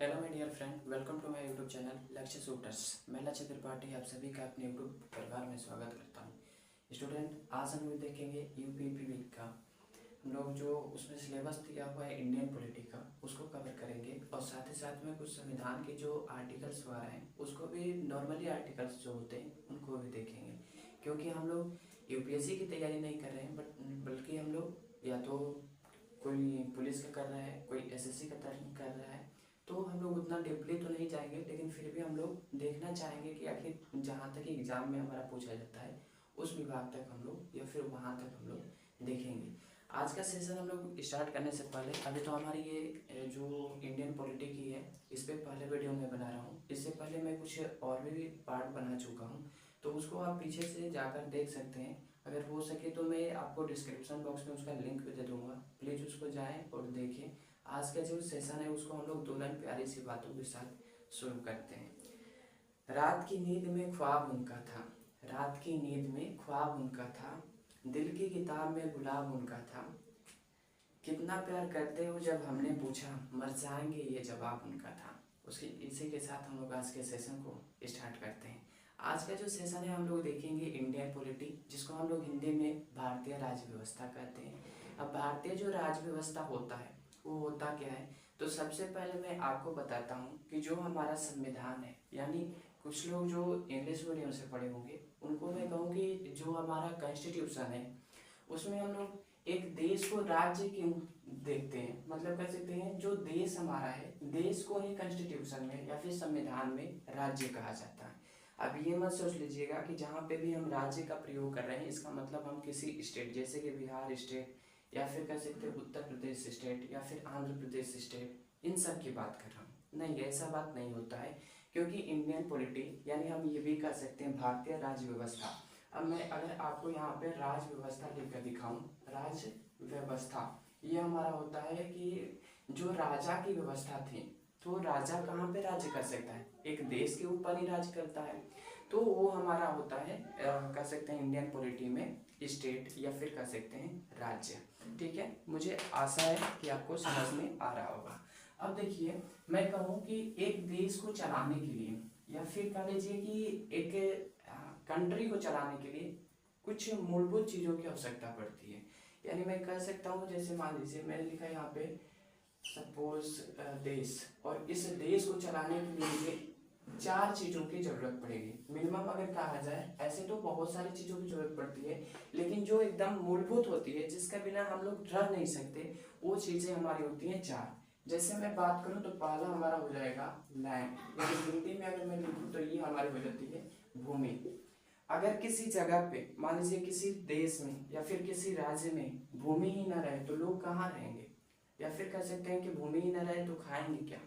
Hello my dear friend, welcome to my YouTube channel Lakshya shooters. मैं लक्ष्य त्रिपाठी आप सभी का अपने यूट्यूब परिवार में स्वागत करता हूं। स्टूडेंट, आज हम लोग देखेंगे यूपीपीवी का। हम लोग जो उसमें सिलेबस दिया हुआ है इंडियन पॉलिटी का, उसको कवर करेंगे और साथ ही साथ में कुछ संविधान के जो आर्टिकल्स वगैरह हैं उसको भी, नॉर्मली आर्टिकल्स जो होते हैं उनको भी देखेंगे। क्योंकि हम लोग यूपीएससी की तैयारी नहीं कर रहे हैं बल्कि हम लोग या तो कोई पुलिस का कर रहा है, कोई एसएससी का कर रहा है, तो हम लोग उतना डीपली तो नहीं जाएंगे, लेकिन फिर भी हम लोग देखना चाहेंगे कि आखिर जहाँ तक एग्जाम में हमारा पूछा जाता है उस विभाग तक हम लोग या फिर वहाँ तक हम लोग देखेंगे। आज का सेशन हम लोग स्टार्ट करने से पहले, अभी तो हमारी ये जो इंडियन पॉलिटी की है इस पर पहले वीडियो में बना रहा हूँ। इससे पहले मैं कुछ और भी पार्ट बना चुका हूँ, तो उसको आप पीछे से जाकर देख सकते हैं। अगर हो सके तो मैं आपको डिस्क्रिप्शन बॉक्स में उसका लिंक भी दे दूँगा, प्लीज़ उसको जाएँ और देखें। आज का जो सेशन है उसको हम लोग 2 लाइन प्यारी सी बातों के साथ शुरू करते हैं। रात की नींद में ख्वाब उनका था, रात की नींद में ख्वाब उनका था, दिल की किताब में गुलाब उनका था। कितना प्यार करते हो जब हमने पूछा, मर जाएंगे ये जवाब उनका था। उसके इसी के साथ हम लोग आज के सेशन को स्टार्ट करते हैं। आज का जो सेशन है हम लोग देखेंगे इंडियन पॉलिटी, जिसको हम लोग हिंदी में भारतीय राज्य व्यवस्था कहते हैं। अब भारतीय जो राज्य व्यवस्था होता है वो होता क्या है, तो सबसे पहले मैं आपको बताता हूँ कि जो हमारा संविधान है, यानी कुछ लोग जो इंग्लिश मीडियम से पढ़े होंगे उनको मैं कहूँ कि जो हमारा कॉन्स्टिट्यूशन है उसमें हम लोग एक देश को राज्य क्यों देखते हैं, मतलब कह सकते हैं जो देश हमारा है, देश को ही कॉन्स्टिट्यूशन में या फिर संविधान में राज्य कहा जाता है। अब ये मत सोच लीजिएगा कि जहाँ पे भी हम राज्य का प्रयोग कर रहे हैं इसका मतलब हम किसी स्टेट, जैसे कि बिहार स्टेट या फिर कह सकते हैं उत्तर प्रदेश स्टेट या फिर आंध्र प्रदेश स्टेट, इन सब की बात कर रहा हूँ। नहीं, ऐसा बात नहीं होता है, क्योंकि इंडियन पॉलिटी यानी हम ये भी कह सकते हैं भारतीय राज्य व्यवस्था। अब मैं अगर आपको यहाँ पे राज्य व्यवस्था लिखकर दिखाऊं, राज्य व्यवस्था ये हमारा होता है कि जो राजा की व्यवस्था थी, तो राजा कहाँ पे राज्य कर सकता है, एक देश के ऊपर ही राज्य करता है, तो वो हमारा होता है कह सकते हैं इंडियन पॉलिटी में स्टेट या फिर कह सकते हैं राज्य। ठीक है, मुझे आशा है कि आपको समझ में आ रहा होगा। अब देखिए, मैं कहूँ कि एक देश को चलाने के लिए या फिर कह लीजिए कि एक कंट्री को चलाने के लिए कुछ मूलभूत चीज़ों की आवश्यकता पड़ती है। यानी मैं कह सकता हूँ, जैसे मान लीजिए मैंने लिखा यहाँ पे सपोज देश, और इस देश को चलाने के लिए मुझे 4 चीज़ों की जरूरत पड़ेगी मिनिमम। अगर कहा जाए, ऐसे तो बहुत सारी चीज़ों की जरूरत पड़ती है, लेकिन जो एकदम मूलभूत होती है जिसका बिना हम लोग रह नहीं सकते, वो चीज़ें हमारी होती हैं 4। जैसे मैं बात करूँ तो पहला हमारा हो जाएगा लैंड, यानी हिंदी में अगर मैं लिखूँ तो ये हमारी हो जाती है भूमि। अगर किसी जगह पे मान लीजिए किसी देश में या फिर किसी राज्य में भूमि ही न रहे तो लोग कहाँ रहेंगे, या फिर कह सकते हैं कि भूमि ही न रहे तो खाएंगे क्या।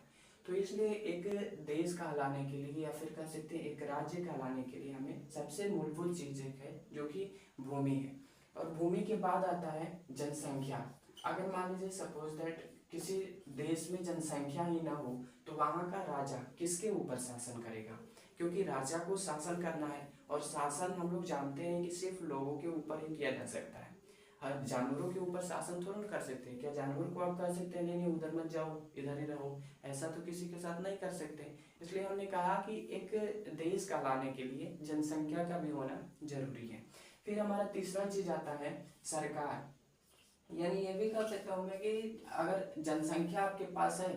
तो इसलिए एक देश कहलाने के लिए या फिर कह सकते हैं एक राज्य कहलाने के लिए हमें सबसे मूलभूत चीज एक है जो कि भूमि है। और भूमि के बाद आता है जनसंख्या। अगर मान लीजिए सपोज दैट किसी देश में जनसंख्या ही ना हो तो वहाँ का राजा किसके ऊपर शासन करेगा, क्योंकि राजा को शासन करना है, और शासन हम लोग जानते हैं कि सिर्फ लोगों के ऊपर ही किया जा सकता है। हर जानवरों के ऊपर शासन थोड़ा ना कर सकते हैं। क्या जानवर को आप कह सकते हैं नहीं नहीं उधर मत जाओ इधर ही रहो, ऐसा तो किसी के साथ नहीं कर सकते। इसलिए हमने कहा कि एक देश कहलाने के लिए जनसंख्या का भी होना जरूरी है। फिर हमारा तीसरा चीज आता है सरकार, यानी ये भी कह सकता हूँ मैं कि अगर जनसंख्या आपके पास है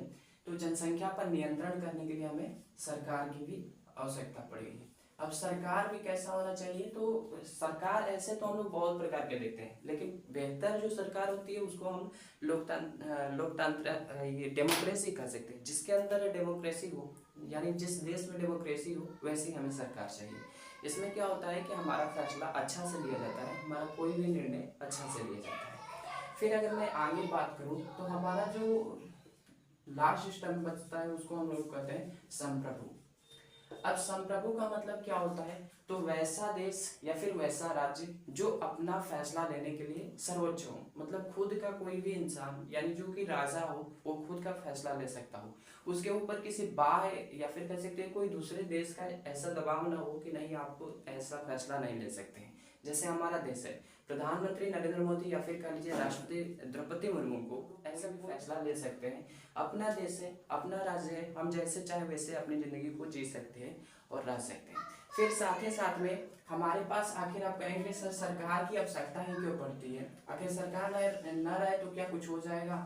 तो जनसंख्या पर नियंत्रण करने के लिए हमें सरकार की भी आवश्यकता पड़ेगी। अब सरकार भी कैसा होना चाहिए, तो सरकार ऐसे तो हम लोग बहुत प्रकार के देखते हैं, लेकिन बेहतर जो सरकार होती है उसको हम लोकतंत्र ये डेमोक्रेसी कह सकते हैं। जिसके अंदर डेमोक्रेसी हो, यानी जिस देश में डेमोक्रेसी हो वैसी हमें सरकार चाहिए। इसमें क्या होता है कि हमारा फैसला अच्छा से लिया जाता है, हमारा कोई भी निर्णय अच्छा से लिया जाता है। फिर अगर मैं आगे बात करूं तो हमारा जो लास्ट स्टैंड बचता है उसको हम लोग कहते हैं संप्रभु। अब संप्रभु का मतलब क्या होता है, तो वैसा देश या फिर वैसा राज्य जो अपना फैसला लेने के लिए सर्वोच्च हो, मतलब खुद का कोई भी इंसान यानी जो कि राजा हो वो खुद का फैसला ले सकता हो, उसके ऊपर किसी बाह्य या फिर कह सकते हैं कोई दूसरे देश का ऐसा दबाव ना हो कि नहीं आपको ऐसा फैसला नहीं ले सकते हैं। जैसे हमारा देश है, प्रधानमंत्री नरेंद्र मोदी या फिर कह लीजिए राष्ट्रपति द्रौपदी मुर्मू को ऐसा भी फैसला ले सकते हैं, अपना देश है, अपना राज्य है, हम जैसे चाहे वैसे अपनी ज़िंदगी को जी सकते हैं और रह सकते हैं। फिर साथ ही साथ में हमारे पास आखिर आप कहेंगे सर सरकार की आवश्यकता ही क्यों पड़ती है, आखिर सरकार न रहे तो क्या कुछ हो जाएगा?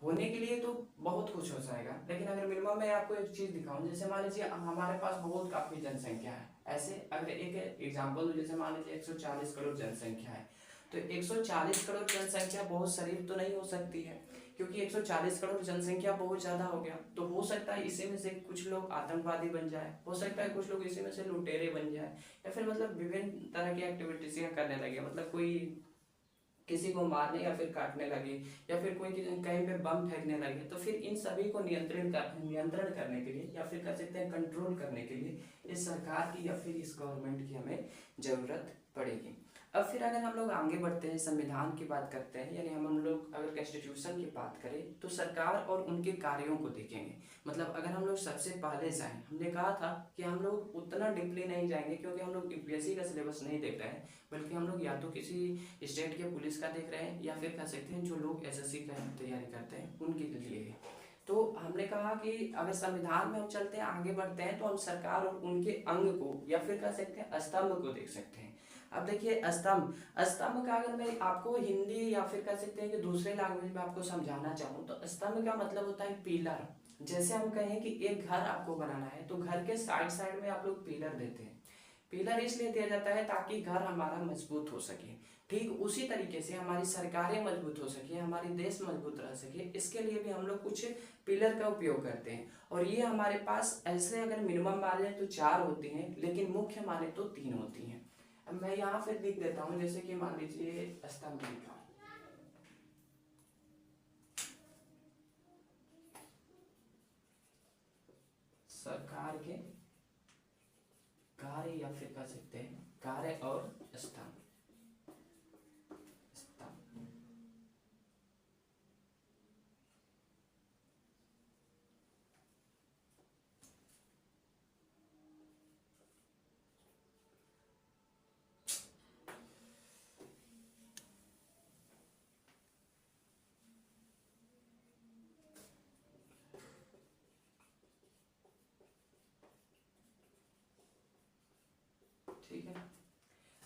होने के लिए तो बहुत कुछ हो जाएगा, लेकिन अगर मिनिमम मैं आपको एक चीज़ दिखाऊं, जैसे मान लीजिए हमारे पास बहुत काफ़ी जनसंख्या है, ऐसे अगर एक एग्जांपल दूं, जैसे मान लीजिए 140 करोड़ जनसंख्या है, तो 140 करोड़ जनसंख्या बहुत शरीफ तो नहीं हो सकती है, क्योंकि 140 करोड़ जनसंख्या बहुत ज़्यादा हो गया। तो हो सकता है इसी में से कुछ लोग आतंकवादी बन जाए, हो सकता है कुछ लोग इसी में से लुटेरे बन जाए, या फिर मतलब विभिन्न तरह की एक्टिविटीज करने लगे, मतलब कोई किसी को मारने या फिर काटने लगे, या फिर कोई कहीं पे बम फेंकने लगे। तो फिर इन सभी को नियंत्रण करने के लिए, या फिर कह सकते हैं कंट्रोल करने के लिए, इस सरकार की या फिर इस गवर्नमेंट की हमें ज़रूरत पड़ेगी। अब फिर अगर हम लोग आगे बढ़ते हैं, संविधान की बात करते हैं, यानी हम लोग अगर कॉन्स्टिट्यूशन की बात करें तो सरकार और उनके कार्यों को देखेंगे। मतलब अगर हम लोग सबसे पहले जाएं, हमने कहा था कि हम लोग उतना डीपली नहीं जाएंगे, क्योंकि हम लोग यूपीएससी का सिलेबस नहीं देख रहे हैं, बल्कि हम लोग या तो किसी स्टेट के पुलिस का देख रहे हैं, या फिर कह सकते हैं जो लोग एसएससी का तैयारी करते हैं उनके लिए। तो हमने कहा कि अगर संविधान में हम चलते हैं, आगे बढ़ते हैं, तो हम सरकार और उनके अंग को, या फिर कह सकते हैं स्तंभ को देख सकते हैं। अब देखिए स्तंभ का अगर मैं आपको हिंदी या फिर कह सकते हैं कि दूसरे लैंग्वेज में आपको समझाना चाहूँ, तो स्तंभ का मतलब होता है पिलर। जैसे हम कहें कि एक घर आपको बनाना है, तो घर के साइड साइड में आप लोग पिलर देते हैं। पिलर इसलिए दिया जाता है ताकि घर हमारा मजबूत हो सके। ठीक उसी तरीके से हमारी सरकारें मजबूत हो सके, हमारी देश मजबूत रह सके, इसके लिए भी हम लोग कुछ पिलर का उपयोग करते हैं। और ये हमारे पास ऐसे अगर मिनिमम माने तो 4 होती हैं, लेकिन मुख्य माने तो 3 होती हैं। अब मैं यहाँ फिर लिख देता हूँ, जैसे कि मान लीजिए स्तंभ लिखा, सरकार के कार्य, या फिर कह सकते हैं कार्य और स्तंभ। ठीक है,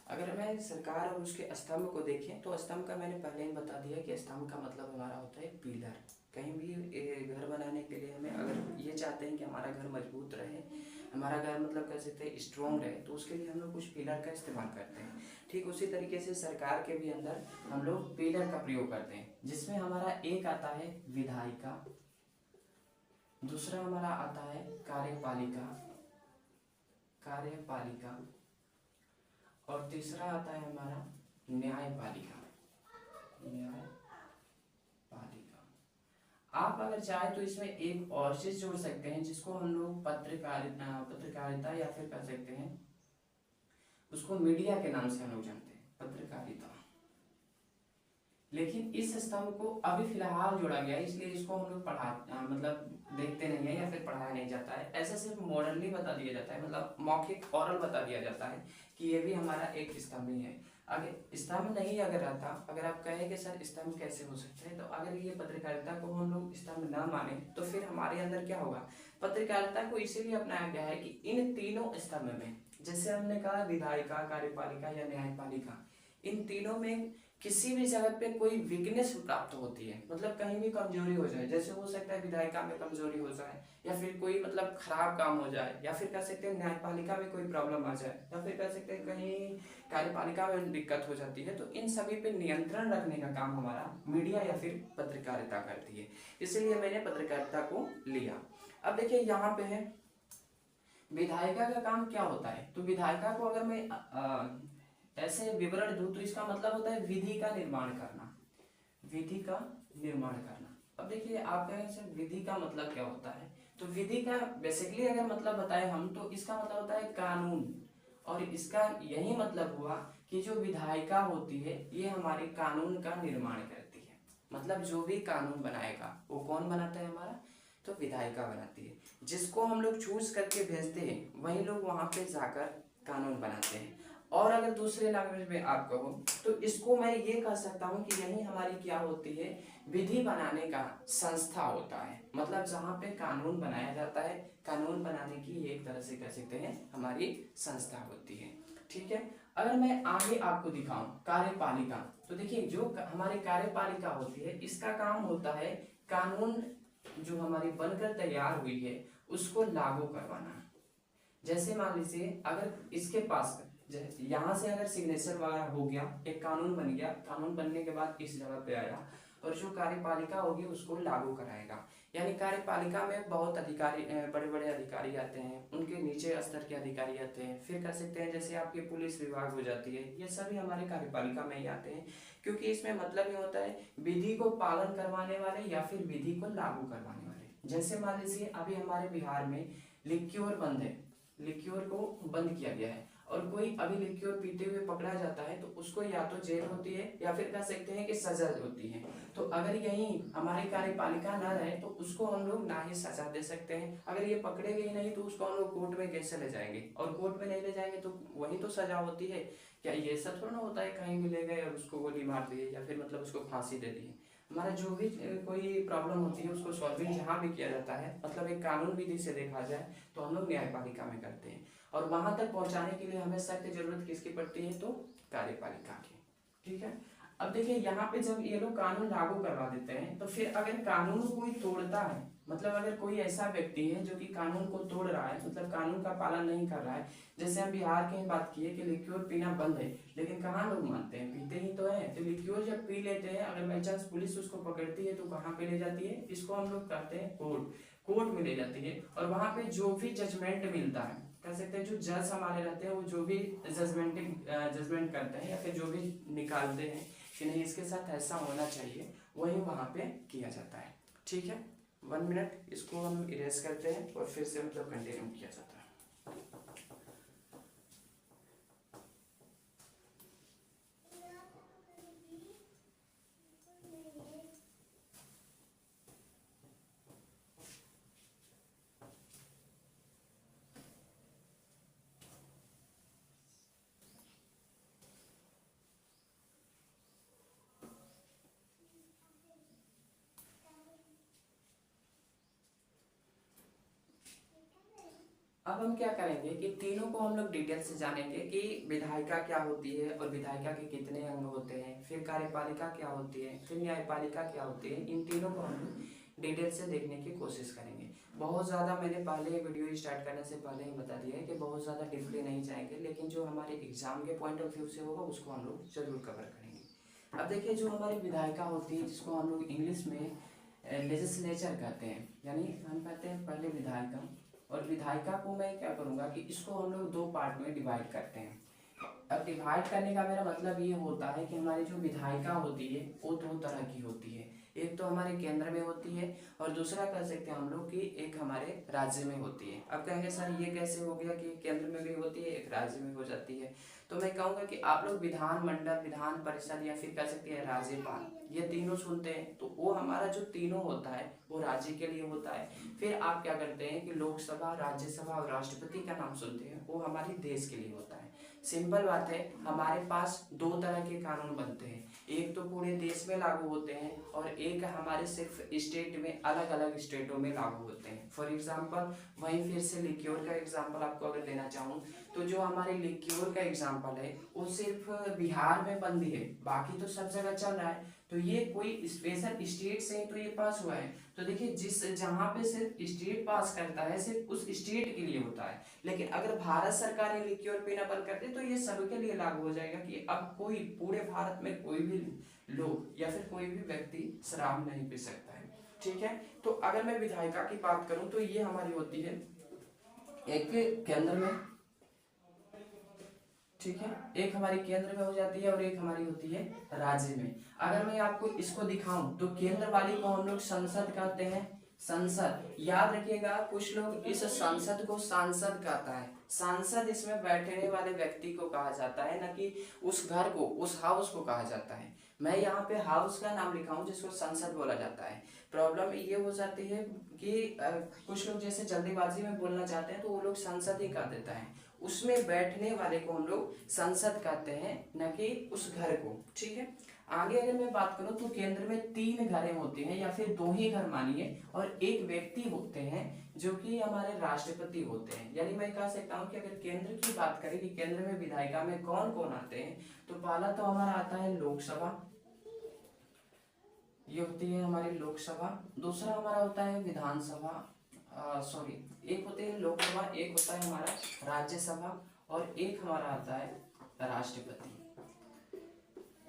अगर मैं सरकार और उसके स्तंभ को देखें तो स्तंभ का मैंने पहले ही बता दिया कि स्तंभ का मतलब हमारा होता है पिलर। कहीं भी घर बनाने के लिए हमें अगर ये चाहते हैं कि हमारा घर मजबूत रहे, हमारा घर मतलब कह सकते हैं स्ट्रॉन्ग रहे, तो उसके लिए हम लोग कुछ पिलर का इस्तेमाल करते हैं। ठीक उसी तरीके से सरकार के भी अंदर हम लोग पिलर का प्रयोग करते हैं, जिसमें हमारा एक आता है विधायिका, दूसरा हमारा आता है कार्यपालिका, और तीसरा आता है हमारा न्यायपालिका। आप अगर चाहे तो इसमें एक और चीज जोड़ सकते हैं, जिसको हम लोग पत्रकारिता या फिर कह सकते हैं उसको मीडिया के नाम से हम लोग जानते हैं, पत्रकारिता। लेकिन इस स्तंभ को अभी फिलहाल जोड़ा गया है, इसलिए इसको हम लोग मतलब देखते नहीं है या फिर पढ़ाया नहीं जाता है। ऐसा सिर्फ मॉडर्नली बता दिया जाता है, मतलब मौखिक ओरल बता दिया जाता है कि ये भी हमारा एक स्तंभ ही है। अगर स्तंभ नहीं अगर रहता, अगर आप कहें कि सर स्तंभ कैसे हो सकते हैं, तो अगर ये पत्रकारिता को हम लोग स्तंभ ना माने तो फिर हमारे अंदर क्या होगा। पत्रकारिता को इसीलिए अपनाया गया है कि इन तीनों स्तंभ में, जैसे हमने कहा विधायिका, कार्यपालिका या न्यायपालिका, इन तीनों में किसी भी जगह पे कोई वीकनेस प्राप्त होती है, मतलब कहीं भी कमजोरी हो जाए, जैसे हो सकता है विधायिका में कमजोरी हो जाए, या फिर कोई मतलब खराब काम हो जाए, या फिर कह सकते हैं न्यायपालिका में कोई प्रॉब्लम आ जाए, या फिर कह सकते हैं कहीं कार्यपालिका में दिक्कत हो जाती है, तो इन सभी पे नियंत्रण रखने का काम हमारा मीडिया या फिर पत्रकारिता करती है। इसलिए मैंने पत्रकारिता को लिया। अब देखिए यहाँ पे है विधायिका का काम क्या होता है। तो विधायिका को अगर मैं ऐसे विवरण दूं तो इसका मतलब होता है विधि का निर्माण करना, विधि का निर्माण करना। अब देखिए आप कहें सर विधि का मतलब क्या होता है, तो विधि का बेसिकली अगर मतलब बताएं हम, तो इसका मतलब होता है कानून। और इसका यही मतलब हुआ कि जो विधायिका होती है ये हमारे कानून का निर्माण करती है। मतलब जो भी कानून बनाएगा वो कौन बनाता है हमारा, तो विधायिका बनाती है। जिसको हम लोग चूज करके भेजते हैं वही लोग वहां पे जाकर कानून बनाते हैं। और अगर दूसरे लैंग्वेज में आप कहो तो इसको मैं ये कह सकता हूँ कि यही हमारी क्या होती है, विधि बनाने का संस्था होता है। मतलब जहाँ पे कानून बनाया जाता है, कानून बनाने की एक तरह से कह सकते हैं हमारी संस्था होती है। ठीक है, अगर मैं आगे आपको दिखाऊं कार्यपालिका, तो देखिए जो हमारी कार्यपालिका होती है इसका काम होता है कानून जो हमारी बनकर तैयार हुई है उसको लागू करवाना। जैसे मान लीजिए अगर इसके पास यहाँ से अगर सिग्नेचर वगैरह हो गया, एक कानून बन गया, कानून बनने के बाद इस जगह पे आया और जो कार्यपालिका होगी उसको लागू कराएगा। यानी कार्यपालिका में बहुत अधिकारी, बड़े बड़े अधिकारी आते हैं, उनके नीचे स्तर के अधिकारी आते हैं, फिर कह सकते हैं जैसे आपकी पुलिस विभाग हो जाती है, ये सभी हमारे कार्यपालिका में ही आते हैं। क्योंकि इसमें मतलब ये होता है विधि को पालन करवाने वाले या फिर विधि को लागू करवाने वाले। जैसे मान लीजिए अभी हमारे बिहार में लिक्योर बंद है, लिक्योर को बंद किया गया है और कोई अभी लिक्योर पीते हुए पकड़ा जाता है तो उसको या तो जेल होती है या फिर कह सकते हैं कि सजा होती है। तो अगर यही हमारी कार्यपालिका ना रहे तो उसको हम लोग ना ही सजा दे सकते हैं, अगर ये पकड़े गए नहीं तो उसको हम लोग कोर्ट में कैसे ले जाएंगे, और कोर्ट में नहीं ले जाएंगे तो वही तो सजा होती है। क्या ये सब थोड़ा ना होता है कहीं मिले गए और उसको गोली मार दिए या फिर मतलब उसको फांसी दे दी। हमारा जो भी कोई प्रॉब्लम होती है उसको सॉल्विंग जहाँ भी किया जाता है, मतलब एक कानून विधि से देखा जाए तो हम लोग न्यायपालिका में करते हैं, और वहां तक पहुंचाने के लिए हमें सख्त जरूरत किसकी पड़ती है, तो कार्यपालिका की। ठीक है, अब देखिए यहाँ पे जब ये लोग कानून लागू करवा देते हैं तो फिर अगर कानून को कोई तोड़ता है, मतलब अगर कोई ऐसा व्यक्ति है जो कि कानून को तोड़ रहा है, मतलब कानून का पालन नहीं कर रहा है, जैसे हम बिहार की बात किए कि लिक्योर पीना बंद है, लेकिन कहाँ लोग मानते हैं, पीते ही तो है। तो लिक्योर जब पी लेते हैं, अगर बाई चांस पुलिस उसको पकड़ती है तो कहाँ पे ले जाती है, इसको हम लोग कहते हैं कोर्ट, कोर्ट में ले जाती है। और वहां पे जो भी जजमेंट मिलता है, कह सकते हैं जो जज हमारे रहते हैं वो जो भी जजमेंट करते हैं या फिर जो भी निकालते हैं कि नहीं इसके साथ ऐसा होना चाहिए, वही वहां पे किया जाता है। ठीक है, 1 मिनट इसको हम इरेज करते हैं और फिर से मतलब कंटिन्यू किया जाता है। अब हम क्या करेंगे कि तीनों को हम लोग डिटेल से जानेंगे कि विधायिका क्या होती है और विधायिका के कितने अंग होते हैं, फिर कार्यपालिका क्या होती है, फिर न्यायपालिका क्या होती है। इन तीनों को हम लोग डिटेल से देखने की कोशिश करेंगे। बहुत ज़्यादा मैंने पहले वीडियो स्टार्ट करने से पहले ही बता दिया है कि बहुत ज़्यादा डीपली नहीं जाएंगे, लेकिन जो हमारे एग्जाम के पॉइंट ऑफ व्यू से होगा उसको हम लोग जरूर कवर करेंगे। अब देखिए जो हमारी विधायिका होती है जिसको हम लोग इंग्लिश में लेजिस्लेचर कहते हैं, यानी हम कहते हैं पहले विधायिका, और विधायिका को मैं क्या करूंगा कि इसको हम लोग 2 पार्ट में डिवाइड करते हैं। अब डिवाइड करने का मेरा मतलब ये होता है कि हमारी जो विधायिका होती है वो 2 तरह की होती है, एक तो हमारे केंद्र में होती है और दूसरा कह सकते हैं हम लोग कि एक हमारे राज्य में होती है। अब कहेंगे सर ये कैसे हो गया कि केंद्र में भी होती है एक राज्य में हो जाती है, तो मैं कहूँगा कि आप लोग विधानमंडल, विधान परिषद या फिर कह सकते हैं राज्यपाल, ये तीनों सुनते हैं तो वो हमारा जो तीनों होता है वो राज्य के लिए होता है। फिर आप क्या करते हैं कि लोकसभा, राज्यसभा और राष्ट्रपति का नाम सुनते हैं, वो हमारे देश के लिए होता है। सिंपल बात है, हमारे पास 2 तरह के कानून बनते हैं, एक तो पूरे देश में लागू होते हैं और एक हमारे सिर्फ स्टेट में, अलग अलग स्टेटों में लागू होते हैं। फॉर एग्जांपल वहीं फिर से लिक्योर का एग्जांपल आपको अगर देना चाहूँ तो जो हमारे लिक्योर का एग्जांपल है वो सिर्फ बिहार में बंदी है, बाकी तो सब जगह चल रहा है। तो ये कोई स्पेशल स्टेट से ही तो ये पास हुआ है। तो देखिए जिस जहाँ पे सिर्फ स्टेट पास करता है सिर्फ उस स्टेट के लिए होता है, लेकिन अगर भारत सरकार ये लिक्योर पीना बंद कर दे तो ये सबके लिए लागू हो जाएगा कि अब कोई पूरे भारत में कोई भी लोग या फिर कोई भी व्यक्ति शराब नहीं पी सकता है। ठीक है, तो अगर मैं विधायिका की बात करूं तो ये हमारी होती है एक केंद्र में, ठीक है, एक हमारी केंद्र में हो जाती है और एक हमारी होती है राज्य में। अगर मैं आपको इसको दिखाऊं तो केंद्र वाली को हम लोग संसद कहते हैं, संसद। याद रखिएगा कुछ लोग इस संसद को सांसद कहता है, सांसद इसमें बैठने वाले व्यक्ति को कहा जाता है, न कि उस घर को, उस हाउस को कहा जाता है। मैं यहाँ पे हाउस का नाम लिखा हूँ जिसको संसद बोला जाता है। प्रॉब्लम ये हो जाती है कि कुछ लोग जैसे जल्दीबाजी में बोलना चाहते हैं तो वो लोग संसद ही कह देता है, उसमें बैठने वाले को हम लोग संसद कहते हैं, न कि उस घर को। ठीक है, आगे अगर मैं बात करूं तो केंद्र में 3 घरें होती हैं या फिर 2 ही घर मानिए, और एक व्यक्ति होते हैं जो कि हमारे राष्ट्रपति होते हैं। यानी मैं कह सकता हूं कि अगर केंद्र की बात करें कि केंद्र में विधायिका में कौन कौन आते हैं, तो पहला तो हमारा आता है लोकसभा, ये होती है हमारी लोकसभा। दूसरा हमारा होता है विधानसभा, सॉरी, एक होते हैं लोकसभा, एक होता है हमारा राज्यसभा, और एक हमारा आता है राष्ट्रपति,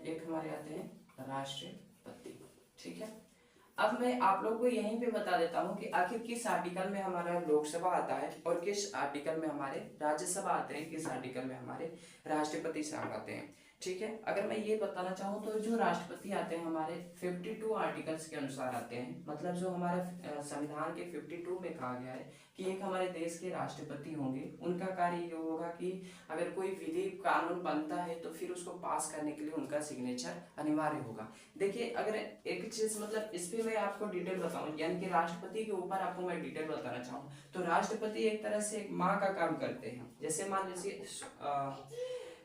एक हमारे आते हैं राष्ट्रपति। ठीक है, अब मैं आप लोग को यहीं पे बता देता हूं कि आखिर किस आर्टिकल में हमारा लोकसभा आता है और किस आर्टिकल में हमारे राज्यसभा आते हैं, किस आर्टिकल में हमारे राष्ट्रपति साहब आते हैं। ठीक है, अगर मैं ये बताना चाहूँ तो जो राष्ट्रपति आते हैं हमारे 52 आर्टिकल्स के अनुसार आते हैं। मतलब जो हमारे संविधान के 52 में कहा गया है कि एक हमारे देश के राष्ट्रपति होंगे, उनका कार्य ये होगा कि अगर कोई विधि कानून बनता है तो फिर उसको पास करने के लिए उनका सिग्नेचर अनिवार्य होगा। देखिए, अगर एक चीज मतलब इस पे मैं आपको डिटेल बताऊं, यानी कि राष्ट्रपति के ऊपर आपको मैं डिटेल बताना चाहूँ तो राष्ट्रपति एक तरह से एक माँ का काम करते हैं। जैसे मान लीजिए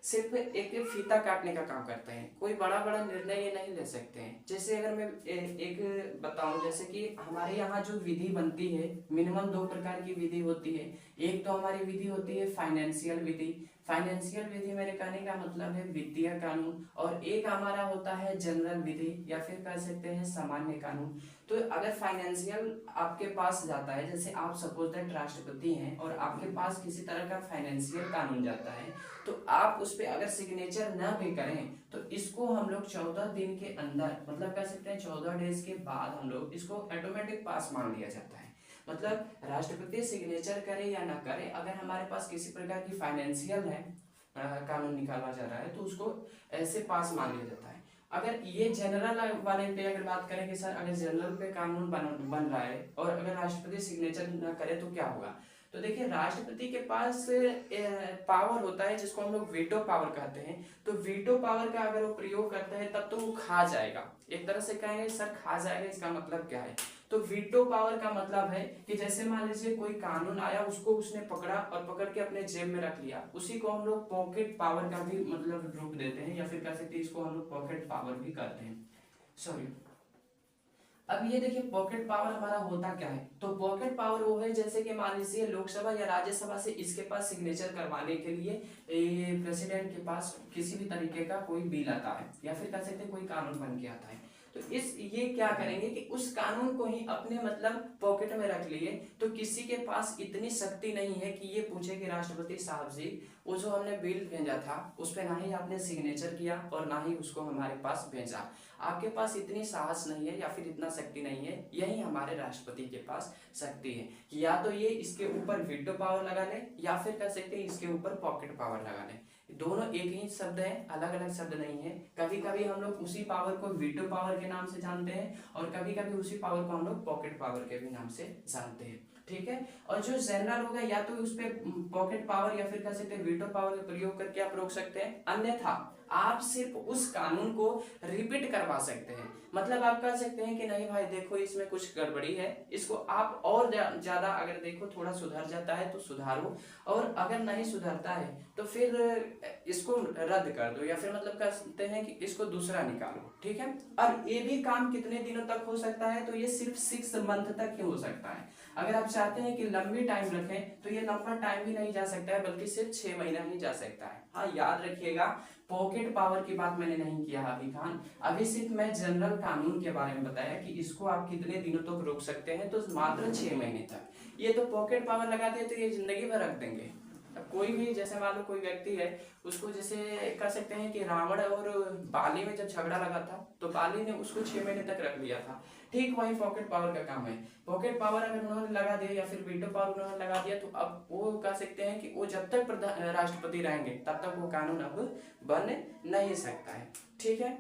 सिर्फ एक फीता काटने का काम करते हैं, कोई बड़ा बड़ा निर्णय ये नहीं ले सकते हैं। जैसे अगर मैं एक बताऊं, जैसे कि हमारे यहाँ जो विधि बनती है, मिनिमम 2 प्रकार की विधि होती है। एक तो हमारी विधि होती है फाइनेंशियल विधि, फाइनेंशियल विधि मेरे कहने का मतलब है वित्तीय कानून, और एक हमारा होता है जनरल विधि या फिर कह सकते हैं सामान्य कानून। तो अगर फाइनेंशियल आपके पास जाता है, जैसे आप सपोज दैट राष्ट्रपति हैं और आपके पास किसी तरह का फाइनेंशियल कानून जाता है, तो आप उस पर अगर सिग्नेचर न भी करें तो इसको हम लोग 14 दिन के अंदर, मतलब कह सकते हैं 14 डेज के बाद हम लोग इसको ऑटोमेटिक पास मान लिया जाता है। मतलब राष्ट्रपति सिग्नेचर करे या ना करे, अगर हमारे पास किसी प्रकार की फाइनेंशियल है कानून निकाला जा रहा है तो उसको ऐसे पास मान लिया जाता है। अगर ये जनरल वाले पे अगर बात करें कि सर अगर जनरल पे कानून बन रहा है और अगर राष्ट्रपति सिग्नेचर ना करे तो क्या होगा, तो देखिए राष्ट्रपति के पास पावर होता है जिसको हम लोग वीटो पावर कहते हैं। तो वीटो पावर का अगर वो प्रयोग करता है तब तो वो खा जाएगा। एक तरह से कहेंगे सर खा जाएगा, इसका मतलब क्या है, तो वीटो पावर का मतलब है कि जैसे मान लीजिए कोई कानून आया, उसको उसने पकड़ा और पकड़ के अपने जेब में रख लिया, उसी को हम लोग पॉकेट पावर का भी मतलब रूप देते हैं, या फिर कह सकते हैं इसको हम लोग पॉकेट पावर भी कहते हैं। सॉरी, अब ये देखिए पॉकेट पावर हमारा होता क्या है, तो पॉकेट पावर वो है जैसे कि मान लीजिए लोकसभा या राज्यसभा से इसके पास सिग्नेचर करवाने के लिए प्रेसिडेंट के पास किसी भी तरीके का कोई बिल आता है या फिर कह सकते हैं कोई कानून बन के आता है, तो ये क्या करेंगे कि उस कानून को ही अपने मतलब पॉकेट में रख लिए। तो किसी के पास इतनी शक्ति नहीं है कि ये पूछे कि राष्ट्रपति साहब जी वो जो हमने बिल भेजा था उस पर ना ही आपने सिग्नेचर किया और ना ही उसको हमारे पास भेजा। आपके पास इतनी साहस नहीं है या फिर इतना शक्ति नहीं है, यही हमारे राष्ट्रपति के पास शक्ति है कि या तो ये इसके ऊपर वीटो पावर लगा ले या फिर कह सकते हैं इसके ऊपर पॉकेट पावर लगा ले। दोनों एक ही शब्द है, अलग अलग शब्द नहीं है। कभी कभी हम लोग उसी पावर को वीटो पावर के नाम से जानते हैं और कभी कभी उसी पावर को हम लोग पॉकेट पावर के भी नाम से जानते हैं। ठीक है, और जो जनरल होगा या तो उस पर पॉकेट पावर या फिर कह सकते हैं वीटो पावर का प्रयोग करके आप रोक सकते हैं, अन्यथा आप सिर्फ उस कानून को रिपीट करवा सकते हैं। मतलब आप कह सकते हैं कि नहीं भाई देखो इसमें कुछ गड़बड़ी है, इसको आप और ज्यादा अगर देखो थोड़ा सुधर जाता है तो सुधारो, और अगर नहीं सुधरता है तो फिर इसको रद्द कर दो या फिर मतलब कह सकते हैं कि इसको दूसरा निकालो। ठीक है, और ये भी काम कितने दिनों तक हो सकता है, तो ये सिर्फ 6 मंथ तक ही हो सकता है। अगर आप चाहते हैं कि लंबी टाइम रखें तो ये लंबा टाइम भी नहीं जा सकता है, बल्कि सिर्फ 6 महीना ही जा सकता है। हाँ याद रखिएगा, पॉकेट पावर की बात मैंने नहीं किया अभी खान, अभी सिर्फ मैं जनरल कानून के बारे में बताया कि इसको आप कितने दिनों तक रोक सकते हैं, तो मात्र 6 महीने तक। ये तो पॉकेट पावर लगाते हैं तो ये जिंदगी भर रख देंगे। कोई भी जैसे मान लो कोई व्यक्ति है, उसको जैसे कह सकते हैं कि रावण और बाली में जब झगड़ा लगा था तो बाली ने उसको 6 महीने तक रख लिया था। ठीक वही पॉकेट पावर का काम है। पॉकेट पावर अगर उन्होंने लगा दिया या फिर वीटो पावर उन्होंने लगा दिया तो अब वो कह सकते हैं कि वो जब तक राष्ट्रपति रहेंगे तब तक वो कानून अब बन नहीं सकता है। ठीक है,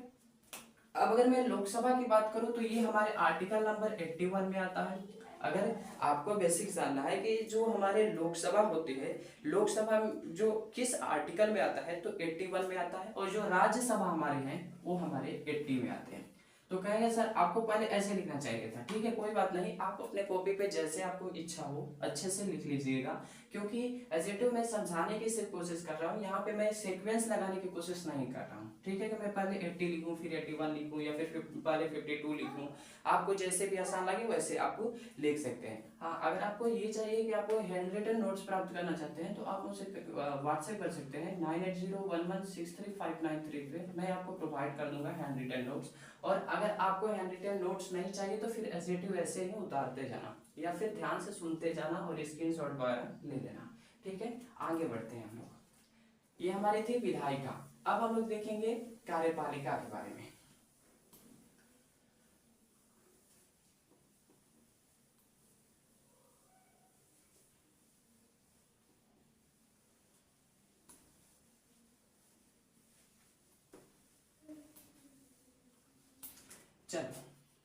अब अगर मैं लोकसभा की बात करूं तो ये हमारे आर्टिकल नंबर 81 में आता है। अगर आपको बेसिक जानना है कि जो हमारे लोकसभा होती है, लोकसभा जो किस आर्टिकल में आता है, तो 81 में आता है, और जो राज्यसभा हमारे हैं वो हमारे 80 में आते हैं। तो कहेंगे सर आपको पहले ऐसे लिखना चाहिए था। ठीक है, कोई बात नहीं, आप अपने कॉपी पे जैसे आपको इच्छा हो अच्छे से लिख लीजिएगा क्योंकि एजेटिव मैं समझाने की सिर्फ कोशिश कर रहा हूँ, यहाँ पे मैं सीक्वेंस लगाने की कोशिश नहीं कर रहा हूँ। ठीक है कि मैं पहले 80 लिखूँ फिर 81 लिखूँ या फिर पहले 52 लिखूँ, आपको जैसे भी आसान लगे वैसे आपको लिख सकते हैं। हाँ, अगर आपको ये चाहिए कि आपको हैंड रिटन नोट्स प्राप्त करना चाहते हैं तो आप मुझसे व्हाट्सएप कर सकते हैं 9801163593 पे, मैं आपको प्रोवाइड कर दूंगा हैंड रिटन नोट्स। और अगर आपको हैंड रिटन नोट्स नहीं चाहिए तो फिर एजेटिव ऐसे ही उतारते जाना या फिर ध्यान से सुनते जाना और स्क्रीनशॉट वगैरह ले लेना। ठीक है, आगे बढ़ते हैं हम लोग। ये हमारी थी विधायिका। अब हम लोग देखेंगे कार्यपालिका के बारे में। चलो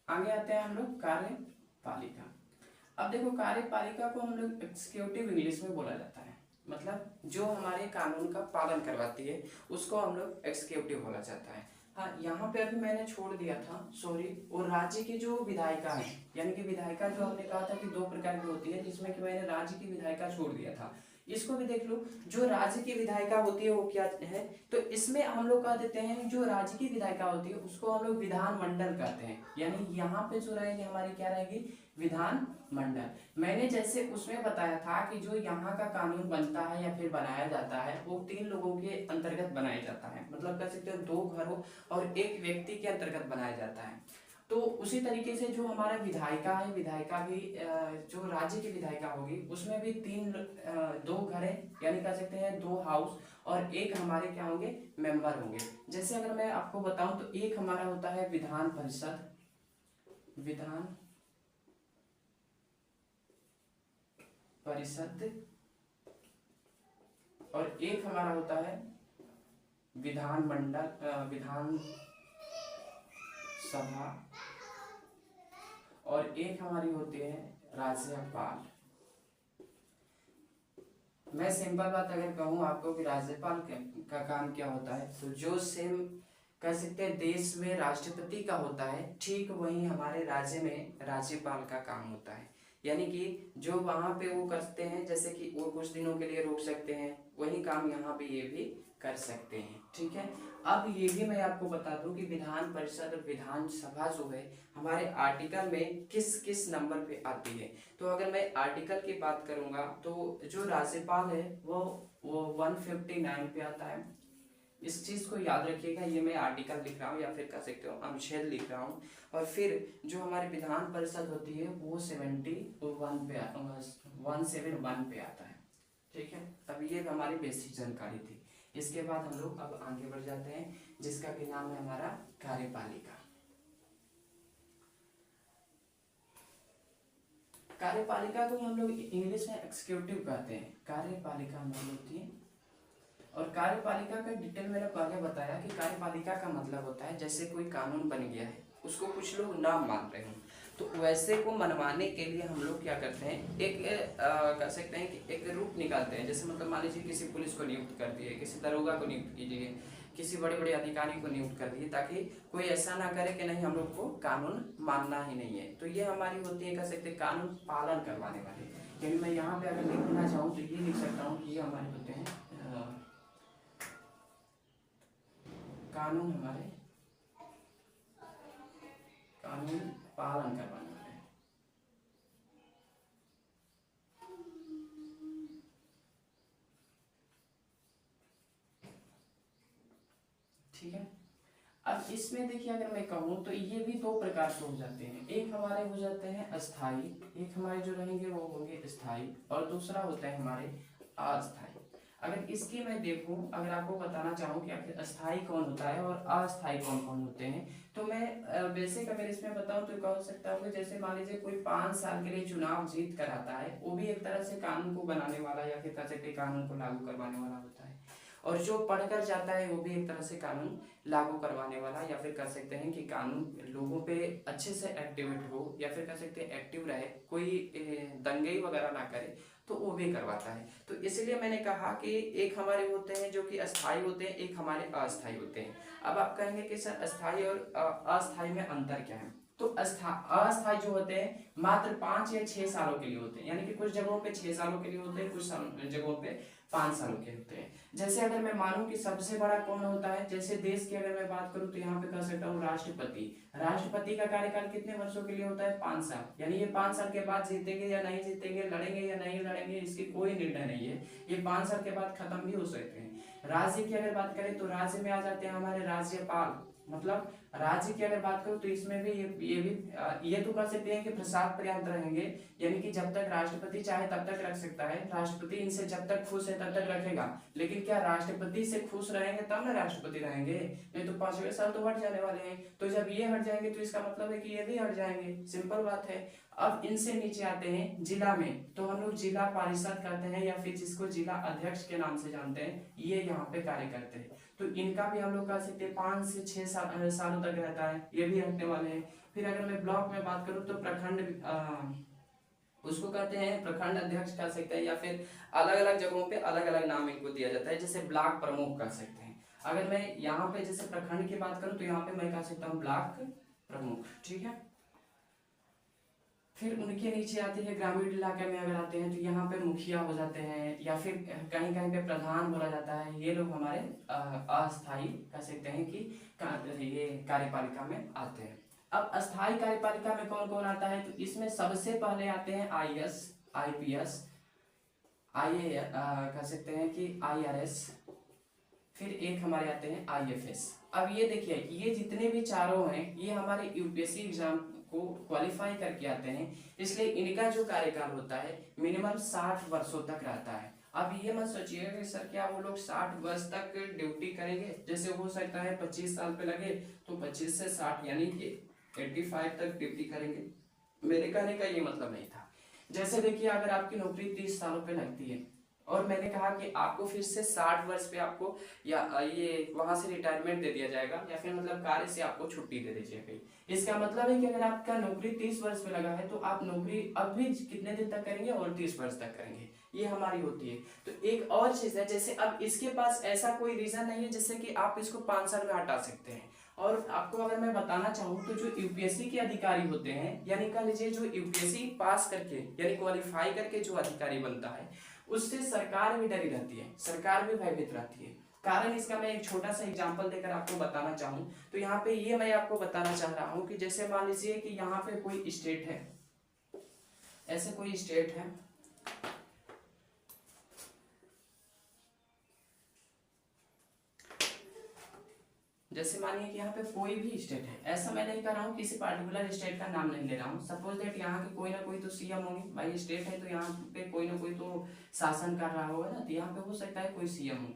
आगे आते हैं हम लोग कार्यपालिका। अब देखो, कार्यपालिका को हम लोग एग्जीक्यूटिव इंग्लिश में बोला जाता है, मतलब जो हमारे कानून का पालन करवाती है उसको हम लोग एग्जीक्यूटिव बोला जाता है। हाँ, यहाँ पे अभी मैंने छोड़ दिया था, सॉरी, और राज्य की जो विधायिका है, यानी कि विधायिका जो हमने कहा था कि 2 प्रकार की होती है, जिसमें कि मैंने राज्य की विधायिका छोड़ दिया था। इसको भी देख लो, जो राज्य की विधायिका होती है वो क्या है, तो इसमें हम लोग कह देते हैं जो राज्य की विधायिका होती है उसको हम लोग विधानमंडल कहते हैं। यानी यहाँ पे जो रहेगी हमारी क्या रहेगी, विधान मंडल। मैंने जैसे उसमें बताया था कि जो यहाँ का कानून बनता है या फिर बनाया जाता है वो 3 लोगों के अंतर्गत बनाया जाता है, मतलब कह सकते हो 2 घरों और 1 व्यक्ति के अंतर्गत बनाया जाता है। तो उसी तरीके से जो हमारा विधायिका है, विधायिका भी जो राज्य की विधायिका होगी उसमें भी 2 घर है, यानी कह सकते हैं 2 हाउस और 1 हमारे क्या होंगे, मेंबर होंगे। जैसे अगर मैं आपको बताऊं तो एक हमारा होता है विधान परिषद, विधान परिषद, और एक हमारा होता है विधानमंडल, विधान सभा, और एक हमारी होती है राज्यपाल। मैं सिंपल बात अगर कहूँ आपको कि राज्यपाल का काम क्या होता है, तो जो सेम कह सकते हैं देश में राष्ट्रपति का होता है, ठीक वही हमारे राज्य में राज्यपाल का काम होता है। यानी कि जो वहाँ पे वो करते हैं, जैसे कि वो कुछ दिनों के लिए रोक सकते हैं, वही काम यहाँ पे ये भी कर सकते हैं। ठीक है, अब ये भी मैं आपको बता दूं कि विधान परिषद और विधानसभा जो है हमारे आर्टिकल में किस किस नंबर पे आती है। तो अगर मैं आर्टिकल की बात करूंगा तो जो राज्यपाल है वो 159 पे आता है। इस चीज को याद रखिएगा, ये मैं आर्टिकल लिख रहा हूँ या फिर कह सकते हो अनुच्छेद लिख रहा हूँ। और फिर जो हमारी विधान परिषद होती है वो 171 पे आता है। ठीक है, अब ये हमारी बेसिक जानकारी थी। इसके बाद हम लोग अब आगे बढ़ जाते हैं, जिसका कि नाम है हमारा कार्यपालिका। कार्यपालिका को हम लोग इंग्लिश में एग्जीक्यूटिव कहते हैं, कार्यपालिका हम लोग होती है। और कार्यपालिका का डिटेल मैंने पहले बताया कि कार्यपालिका का मतलब होता है जैसे कोई कानून बन गया है, उसको कुछ लोग ना मान रहे हैं, तो वैसे को मनवाने के लिए हम लोग क्या करते हैं, कह सकते हैं कि एक रूट निकालते हैं। जैसे मतलब मान लीजिए किसी पुलिस को नियुक्त कर दिए, किसी दरोगा को नियुक्त कीजिए, किसी बड़े बड़े अधिकारी को नियुक्त कर दिए, ताकि कोई ऐसा ना करे कि नहीं हम लोग को कानून मानना ही नहीं है। तो ये हमारी होती है, कह सकते हैं कानून पालन करवाने वाले। यानी मैं यहाँ पे अगर लिखना चाहूँ तो ये लिख सकता हूँ कि ये हमारे होते हैं कानून, हमारे कानून पालन करवाने वाले। ठीक है, अब इसमें देखिए अगर मैं कहूँ तो ये भी 2 प्रकार के हो जाते हैं। एक हमारे हो जाते हैं अस्थाई, एक हमारे जो रहेंगे वो होंगे स्थाई, और दूसरा होता है हमारे अस्थाई। अगर इसकी मैं देखूं, अगर आपको बताना चाहूँ कि आखिर अस्थाई कौन होता है और अस्थाई कौन कौन होते हैं, तो मैं बेसिक अगर इसमें बताऊं तो कह सकता हूँ कि जैसे मान लीजिए कोई 5 साल के लिए चुनाव जीत कर आता है, वो भी एक तरह से कानून को बनाने वाला या फिर कह सकते कानून को लागू करवाने वाला होता है। और जो पढ़कर जाता है वो भी एक तरह से कानून लागू करवाने वाला, या फिर कह सकते हैं कि कानून लोगों पे अच्छे से एक्टिवेट हो, या फिर कह सकते हैं एक्टिव रहे, कोई दंगई वगैरह ना करे, तो वो भी करवाता है। तो इसलिए मैंने कहा कि एक हमारे होते हैं जो कि अस्थाई होते हैं, एक हमारे अस्थाई होते हैं। अब आप कहेंगे कि सर अस्थाई और अस्थाई में अंतर क्या है, तो अस्थायी जो होते हैं मात्र 5 या 6 सालों के लिए होते हैं, यानी कि कुछ जगहों पे 6 सालों के लिए होते हैं, कुछ जगहों पे 5 सालों के होते हैं। जैसे अगर मैं मानूं कि सबसे बड़ा कौन होता है, जैसे देश की अगर मैं बात करूं तो यहाँ पे कह सकता हूँ राष्ट्रपति। राष्ट्रपति का कार्यकाल कितने वर्षों के लिए होता है, 5 साल, यानी ये 5 साल के बाद जीतेंगे या नहीं जीतेंगे, लड़ेंगे या नहीं लड़ेंगे, इसकी कोई निर्णय नहीं है, ये 5 साल के बाद खत्म भी हो सकते हैं। राज्य की अगर बात करें तो राज्य में आ जाते हैं हमारे राज्यपाल, मतलब राज्य की अगर बात करूं तो इसमें भी ये तो कह सकते हैं कि प्रसाद पर्याप्त रहेंगे, यानी कि जब तक राष्ट्रपति चाहे तब तक रख सकता है, राष्ट्रपति इनसे जब तक खुश है तब तक रखेगा। लेकिन क्या राष्ट्रपति से खुश रहेंगे तब ना राष्ट्रपति रहेंगे, नहीं तो 5वें साल तो हट जाने वाले हैं। तो जब ये हट जाएंगे तो इसका मतलब है कि ये भी हट जाएंगे, सिंपल बात है। अब इनसे नीचे आते हैं जिला में, तो हम लोग जिला पारिषद कहते हैं या फिर जिसको जिला अध्यक्ष के नाम से जानते हैं, ये यहाँ पे कार्य करते हैं। तो इनका भी हम लोग कह सकते हैं 5 से 6 सालों तक रहता है, ये भी रखने वाले हैं। फिर अगर मैं ब्लॉक में बात करूँ तो प्रखंड उसको कहते हैं प्रखंड अध्यक्ष कह सकते हैं, या फिर अलग अलग जगहों पे अलग अलग नाम इनको दिया जाता है, जैसे ब्लॉक प्रमुख कह सकते हैं। अगर मैं यहाँ पे जैसे प्रखंड की बात करूँ तो यहाँ पे मैं कह सकता हूँ ब्लॉक प्रमुख, ठीक है। फिर उनके नीचे आती है ग्रामीण इलाके में अगर आते हैं तो यहाँ पे मुखिया हो जाते हैं, या फिर कहीं कहीं पे प्रधान बोला जाता है, ये लोग हमारे अस्थायी कह सकते हैं कि ये कार्यपालिका में आते हैं। अब अस्थायी कार्यपालिका में कौन कौन आता है, तो इसमें सबसे पहले आते हैं IAS, IPS, IA कह सकते हैं कि IRS, फिर एक हमारे आते हैं IFS। अब ये देखिए, ये जितने भी चारों हैं ये हमारे यूपीएससी एग्जाम को क्वालिफाई करके आते हैं, इसलिए इनका जो कार्यकाल होता है मिनिमम 60 वर्षों तक रहता है। अब ये मत सोचिएगा कि सर क्या वो लोग 60 वर्ष तक ड्यूटी करेंगे, जैसे हो सकता है 25 साल पे लगे तो 25 से 60 यानी कि 85 तक ड्यूटी करेंगे, मेरे कहने का ये मतलब नहीं था। जैसे देखिए अगर आपकी नौकरी 30 सालों पे लगती है और मैंने कहा कि आपको फिर से 60 वर्ष पे आपको या ये वहां से रिटायरमेंट दे दिया जाएगा, या फिर मतलब कार्य से आपको छुट्टी दे दी जाएगी, इसका मतलब है कि अगर आपका नौकरी 30 वर्ष पे लगा है तो आप नौकरी अब भी कितने दिन तक करेंगे, और 30 वर्ष तक करेंगे, ये हमारी होती है। तो एक और चीज है, जैसे अब इसके पास ऐसा कोई रीजन नहीं है जिससे कि आप इसको 5 साल में हटा सकते हैं। और आपको अगर मैं बताना चाहूँ तो जो यूपीएससी के अधिकारी होते हैं, यानी कह लीजिए जो यूपीएससी पास करके यानी क्वालिफाई करके जो अधिकारी बनता है, उससे सरकार भी डरी रहती है, सरकार भी भयभीत रहती है। कारण इसका मैं एक छोटा सा एग्जांपल देकर आपको बताना चाहूँ तो यहाँ पे ये मैं आपको बताना चाह रहा हूँ कि जैसे मान लीजिए कि यहाँ पे कोई स्टेट है, ऐसे कोई स्टेट है, जैसे मानिए कि यहाँ पे कोई भी स्टेट है, ऐसा मैं नहीं कर रहा हूँ, किसी पार्टिकुलर स्टेट का नाम नहीं ले रहा हूँ। सपोज दैट यहाँ के कोई ना कोई तो सीएम होंगे, भाई स्टेट है तो यहाँ पे कोई ना कोई तो शासन कर रहा होगा ना, तो यहाँ पे हो सकता है कोई सीएम हो,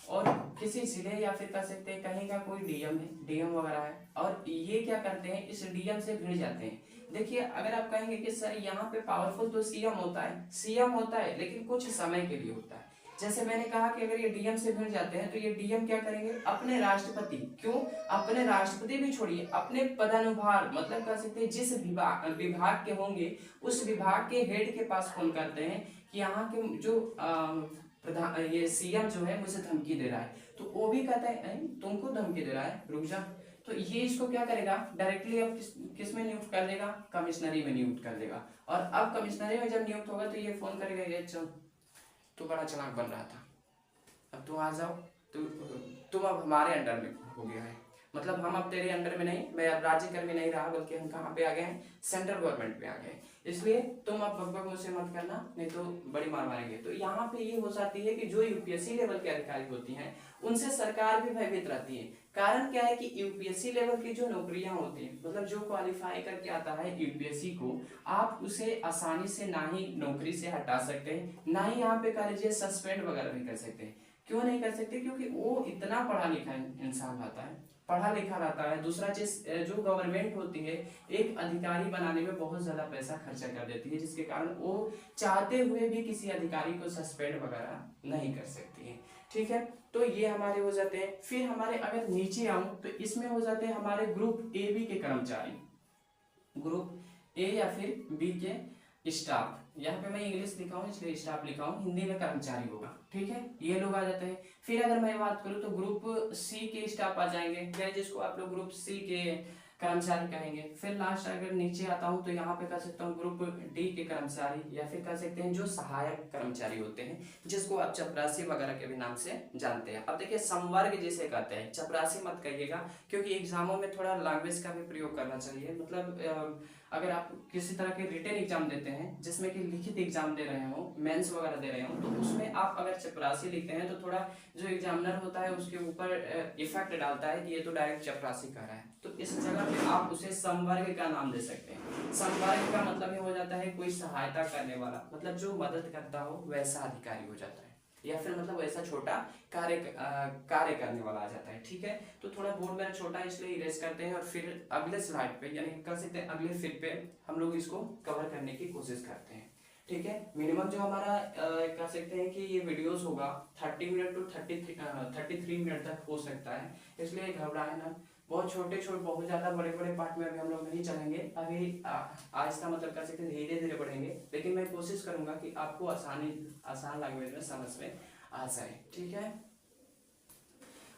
और किसी जिले या फिर कह सकते हैं कहीं का कोई डीएम है, डीएम वगैरह है, और ये क्या करते हैं इस डीएम से भिड़ जाते हैं। देखिए अगर आप कहेंगे कि सर यहाँ पे पावरफुल तो सीएम होता है लेकिन कुछ समय के लिए होता है। जैसे मैंने कहा कि अगर ये डीएम से भिड़ जाते हैं तो ये डीएम क्या करेंगे, अपने राष्ट्रपति, क्यों अपने राष्ट्रपति भी छोड़िए, अपने पदानुभार मतलब कह सकते हैं जिस विभाग के होंगे उस विभाग के हेड के पास फोन करते हैं कि यहाँ के जो प्रधान ये सीएम जो है मुझे धमकी दे रहा है, तो वो भी कहता है तुमको धमकी दे रहा है, रुक जा। तो ये इसको क्या करेगा, डायरेक्टली अब किस में नियुक्त कर देगा, कमिश्नरी में नियुक्त कर देगा। और अब कमिश्नरी में जब नियुक्त होगा तो ये फोन करेगा, ये चल तू बड़ा चालाक बन रहा था, अब तू आ जाओ, तुम अब हमारे अंडर में हो गया है, मतलब हम अब तेरे अंडर में नहीं, मैं अब राज्य कर्मी नहीं रहा बल्कि हम कहाँ पे आ गए हैं, सेंट्रल गवर्नमेंट पे आ गए, इसलिए तुम अब बकबक मुझसे मत करना नहीं तो बड़ी मार मारेंगे। तो यहाँ पे ये हो जाती है कि जो यूपीएससी लेवल के अधिकारी होती हैं उनसे सरकार भी भयभीत रहती है। कारण क्या है कि यूपीएससी लेवल की जो नौकरियां होती हैं, मतलब जो क्वालिफाई करके आता है यूपीएससी को, आप उसे आसानी से ना ही नौकरी से हटा सकते हैं, ना ही यहाँ पे कह लीजिए सस्पेंड वगैरह भी कर सकते हैं। क्यों नहीं कर सकते, क्योंकि वो इतना पढ़ा लिखा इंसान रहता है, पढ़ा लिखा रहता है। दूसरा चीज, जो गवर्नमेंट होती है एक अधिकारी बनाने में बहुत ज्यादा पैसा खर्चा कर देती है, जिसके कारण वो चाहते हुए भी किसी अधिकारी को सस्पेंड वगैरह नहीं कर सकती है, ठीक है। तो ये हमारे हो जाते हैं। फिर हमारे अगर नीचे आऊं तो इसमें हो जाते हैं हमारे ग्रुप ए बी के कर्मचारी, ग्रुप ए या फिर बी के स्टाफ, यहाँ पे मैं इंग्लिश लिखा हूँ इसलिए स्टाफ लिखा हूँ, हिंदी में कर्मचारी होगा, ठीक है, ये लोग आ जाते हैं। फिर अगर मैं बात करूँ तो ग्रुप सी के स्टाफ आ जाएंगे, जिसको आप लोग ग्रुप सी के कर्मचारी कहेंगे। फिर लास्ट अगर नीचे आता हूँ तो यहाँ पे कह सकता हूँ ग्रुप डी के कर्मचारी, या फिर कह सकते हैं जो सहायक कर्मचारी होते हैं, जिसको आप चपरासी वगैरह के भी नाम से जानते हैं। अब देखिए संवर्ग जिसे कहते हैं, चपरासी मत कहिएगा, क्योंकि एग्जामों में थोड़ा लैंग्वेज का भी प्रयोग करना चाहिए। मतलब अगर आप किसी तरह के रिटन एग्जाम देते हैं जिसमें कि लिखित एग्जाम दे रहे हो, मेंस वगैरह दे रहे हो, तो उसमें आप अगर चपरासी लिखते हैं तो थोड़ा जो एग्जामिनर होता है उसके ऊपर इफेक्ट डालता है कि ये तो डायरेक्ट चपरासी कर रहा है। तो इस जगह पे आप उसे संवर्ग का नाम दे सकते हैं। संवर्ग का मतलब ये हो जाता है कोई सहायता करने वाला, मतलब जो मदद करता हो वैसा अधिकारी हो जाता है, या फिर मतलब वैसा छोटा कार्य करने वाला आ जाता है। ठीक है, तो थोड़ा बोर्ड मेरा छोटा है इसलिए इरेज करते हैं और फिर अगले स्लाइड पे यानी कर सकते हैं अगले फिर पे हम लोग इसको कवर करने की कोशिश करते हैं। ठीक है, मिनिमम जो हमारा कह सकते हैं कि ये वीडियोस होगा 30 मिनट टू 33 मिनट तक हो सकता है, इसलिए घबराए ना। बहुत छोटे बहुत ज्यादा बड़े पार्ट में अभी हम लोग नहीं चलेंगे, अभी आहिस्ता मतलब कर सकते हैं धीरे धीरे बढ़ेंगे, लेकिन मैं कोशिश करूंगा कि आपको आसान लैंग्वेज में समझ में आ जाए। ठीक है,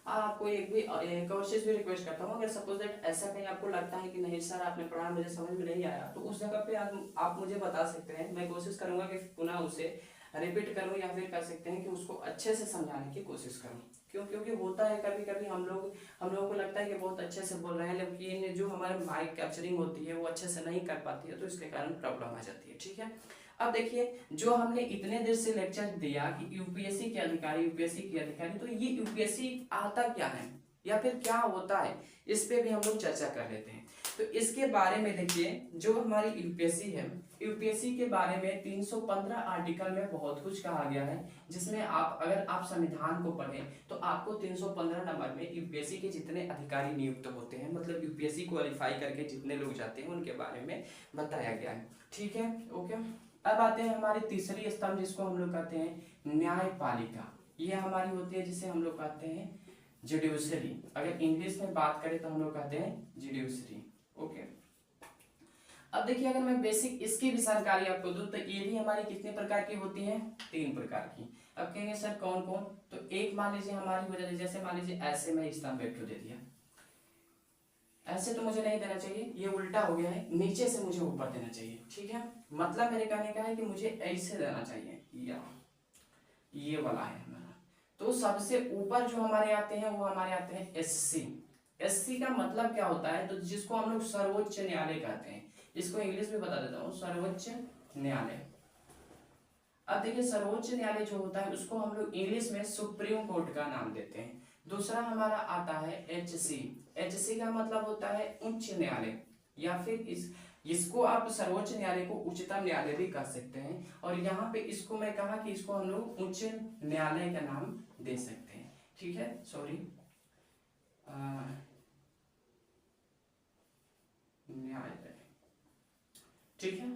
आपको एक और चीज भी रिक्वेस्ट करता हूँ, अगर सपोज दैट ऐसा कहीं आपको लगता है कि नहीं सर आपने पढ़ा मुझे समझ में नहीं आया, तो उस जगह पे आप मुझे बता सकते हैं, मैं कोशिश करूंगा कि पुनः उसे रिपीट करूं, या फिर कर सकते हैं कि उसको अच्छे से समझाने की कोशिश करूं। क्यों? क्योंकि होता है कभी कभी हम लोगों को लगता है कि बहुत अच्छे से बोल रहे हैं, लेकिन जो हमारे माइक कैप्चरिंग होती है वो अच्छे से नहीं कर पाती है, तो इसके कारण प्रॉब्लम आ जाती है। ठीक है, अब देखिए जो हमने इतने देर से लेक्चर दिया कि यूपीएससी के अधिकारी, तो ये यूपीएससी आता क्या है या फिर क्या होता है, इस पे भी हम लोग चर्चा कर लेते हैं। तो इसके बारे में देखिए जो हमारी यूपीएससी है, यूपीएससी के बारे में 315 आर्टिकल में बहुत कुछ कहा गया है, जिसमें अगर आप संविधान को पढ़ें तो आपको 315 नंबर में यूपीएससी के जितने अधिकारी नियुक्त होते हैं, मतलब यूपीएससी क्वालिफाई करके जितने लोग जाते हैं उनके बारे में बताया गया है। ठीक है, ओके। अब आते हैं हमारे तीसरी स्तंभ जिसको हम लोग कहते हैं न्यायपालिका। ये हमारी होती है जिसे हम लोग कहते हैं जुडिशरी, अगर इंग्लिश में बात करें तो हम लोग कहते हैं जुडिशरी। ओके, अब देखिए अगर मैं बेसिक इसकी भी जानकारी आपको दूं तो ये भी हमारी कितने प्रकार की होती है, 3 प्रकार की। अब कहेंगे सर कौन कौन, तो एक मान लीजिए हमारी हो जाती है, जैसे मान लीजिए ऐसे मैं स्तंभ वेक्टर दे दिया, ऐसे तो मुझे नहीं देना चाहिए, ये उल्टा हो गया है, नीचे से मुझे ऊपर देना चाहिए। ठीक है, मतलब मेरे कहने का है कि मुझे ऐसे देना चाहिए, या ये वाला है हमारा। तो सबसे ऊपर जो हमारे आते हैं वो हमारे आते हैं एससी। एससी का मतलब क्या होता है, तो जिसको हम लोग सर्वोच्च न्यायालय कहते हैं, इसको इंग्लिश में बता देता हूँ, सर्वोच्च न्यायालय। अब देखिए सर्वोच्च न्यायालय जो होता है उसको हम लोग इंग्लिश में सुप्रीम कोर्ट का नाम देते हैं। दूसरा हमारा आता है एचसी। एचसी का मतलब होता है उच्च न्यायालय, या फिर इसको आप सर्वोच्च न्यायालय को उच्चतम न्यायालय भी कह सकते हैं, और यहाँ पे इसको मैं कहा कि इसको हम लोग उच्च न्यायालय का नाम दे सकते हैं। ठीक है, सॉरी, न्यायालय, ठीक है,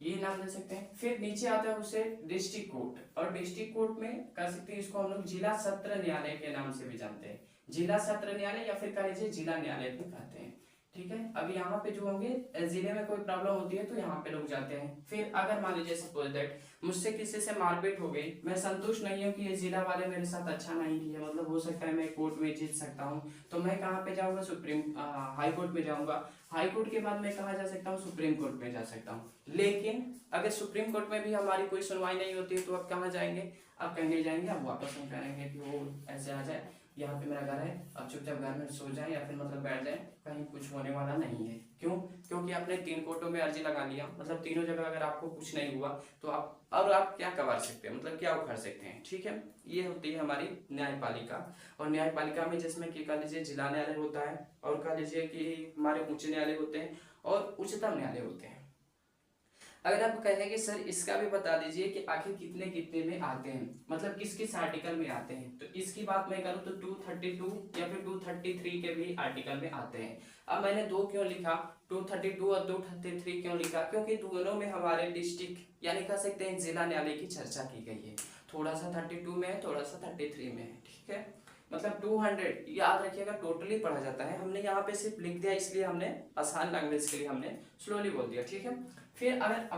ये नाम दे सकते हैं। फिर नीचे आता है उसे डिस्ट्रिक्ट कोर्ट, और डिस्ट्रिक्ट कोर्ट में कर सकते हैं इसको हम लोग जिला सत्र न्यायालय के नाम से भी जानते हैं, जिला सत्र न्यायालय या फिर कह लीजिए जिला न्यायालय भी कहते हैं। ठीक है, अब यहाँ पे जो होंगे जिले में कोई प्रॉब्लम होती है तो यहाँ पे लोग जाते हैं। फिर अगर मान लीजिए सपोज दैट मुझसे किसी से मारपीट हो गई, मैं संतुष्ट नहीं हूँ कि ये जिला वाले मेरे साथ अच्छा नहीं किया, मतलब हो सकता है मैं कोर्ट में जीत सकता हूँ, तो मैं कहाँ पे जाऊँगा, हाई कोर्ट में जाऊँगा। हाई कोर्ट के बाद मैं कहाँ जा सकता हूँ, सुप्रीम कोर्ट में जा सकता हूँ। लेकिन अगर सुप्रीम कोर्ट में भी हमारी कोई सुनवाई नहीं होती है तो आप कहाँ जाएंगे, आप कहने जाएंगे, आप वापस हम कहेंगे कि वो ऐसे आ जाए, यहाँ पे मेरा घर है, अब चुपचाप घर में सो जाए या फिर मतलब बैठ जाए, कहीं कुछ होने वाला नहीं है। क्यों? क्योंकि आपने 3 कोर्टों में अर्जी लगा लिया, मतलब तीनों जगह अगर आपको कुछ नहीं हुआ तो आप क्या करवा सकते हैं, मतलब क्या उखाड़ सकते हैं। ठीक है, ये होती है हमारी न्यायपालिका। और न्यायपालिका में जिसमें कि कह लीजिए जिला न्यायालय होता है, और कह लीजिए कि हमारे उच्च न्यायालय होते हैं और उच्चतम न्यायालय होते हैं। अगर आप कहें कि सर इसका भी बता दीजिए कि आखिर कितने कितने में आते हैं, मतलब किस किस आर्टिकल में आते हैं, तो इसकी बात मैं करूं तो 232 या फिर 233 के भी आर्टिकल में आते हैं। अब मैंने 2 क्यों लिखा, 232 और 233 क्यों लिखा, क्योंकि दोनों में हमारे डिस्ट्रिक्ट यानी कह सकते हैं जिला न्यायालय की चर्चा की गई है। थोड़ा सा 32 में है, थोड़ा सा 33 में है। ठीक है, मतलब 200 याद रखिएगा टोटली पढ़ा जाता है, हमने यहाँ पे सिर्फ लिख दिया इसलिए हमने आसान लैंग्वेज के लिए हमने स्लोली बोल दिया, ठीक है। फिर अगर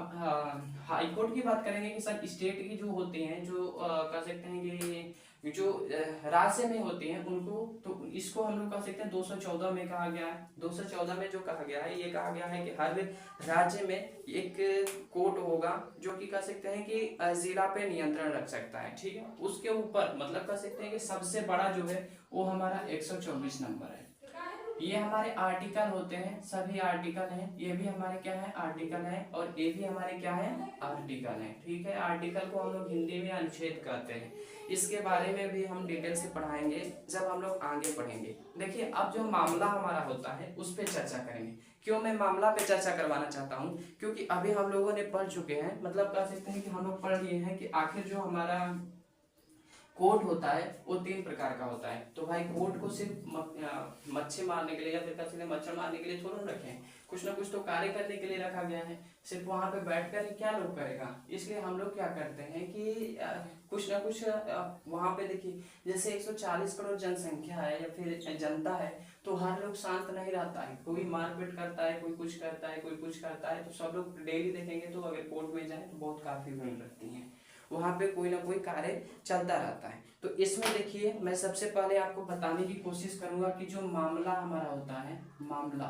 हाई कोर्ट की बात करेंगे कि सर स्टेट की जो होते हैं, जो कह सकते हैं कि जो राज्य में होते हैं उनको, तो इसको हम लोग कह सकते हैं 214 में कहा गया है। 214 में जो कहा गया है, ये कहा गया है कि हर राज्य में एक कोर्ट होगा जो कि कह सकते हैं कि जिला पे नियंत्रण रख सकता है, ठीक है। उसके ऊपर मतलब कह सकते हैं कि सबसे बड़ा जो है वो हमारा 124 नंबर है। ये हमारे आर्टिकल होते हैं, सभी आर्टिकल हैं, ये भी हमारे क्या है आर्टिकल है, और ये भी हमारे क्या है आर्टिकल है, ठीक है। आर्टिकल को हम लोग हिंदी में अनुच्छेद कहते हैं। इसके बारे में भी हम डिटेल से पढ़ाएंगे जब हम लोग आगे पढ़ेंगे। देखिए अब जो मामला हमारा होता है उस पर चर्चा करेंगे। क्यों मैं मामला पे चर्चा करवाना चाहता हूँ, क्योंकि अभी हम लोगों ने पढ़ चुके हैं, मतलब कह सकते हैं कि हम लोग पढ़ लिए हैं कि आखिर जो हमारा कोर्ट होता है वो 3 प्रकार का होता है। तो भाई कोर्ट को सिर्फ मच्छी मारने के लिए या फिर कभी मच्छर मारने के लिए थोड़ा रखे हैं, कुछ ना कुछ तो कार्य करने के लिए रखा गया है। सिर्फ वहां पे बैठकर क्या लोग करेगा, इसलिए हम लोग क्या करते हैं कि कुछ ना कुछ वहां पे देखिए, जैसे 140 करोड़ जनसंख्या है या फिर जनता है, तो हर लोग शांत नहीं रहता है, कोई मारपीट करता है, कोई कुछ करता है, कोई कुछ करता है। तो सब लोग डेली देखेंगे तो अगर कोर्ट में जाए तो बहुत काफी भीड़ लगती है, वहां पे कोई ना कोई कार्य चलता रहता है। तो इसमें देखिए मैं सबसे पहले आपको बताने की कोशिश करूंगा कि जो मामला हमारा होता है, मामला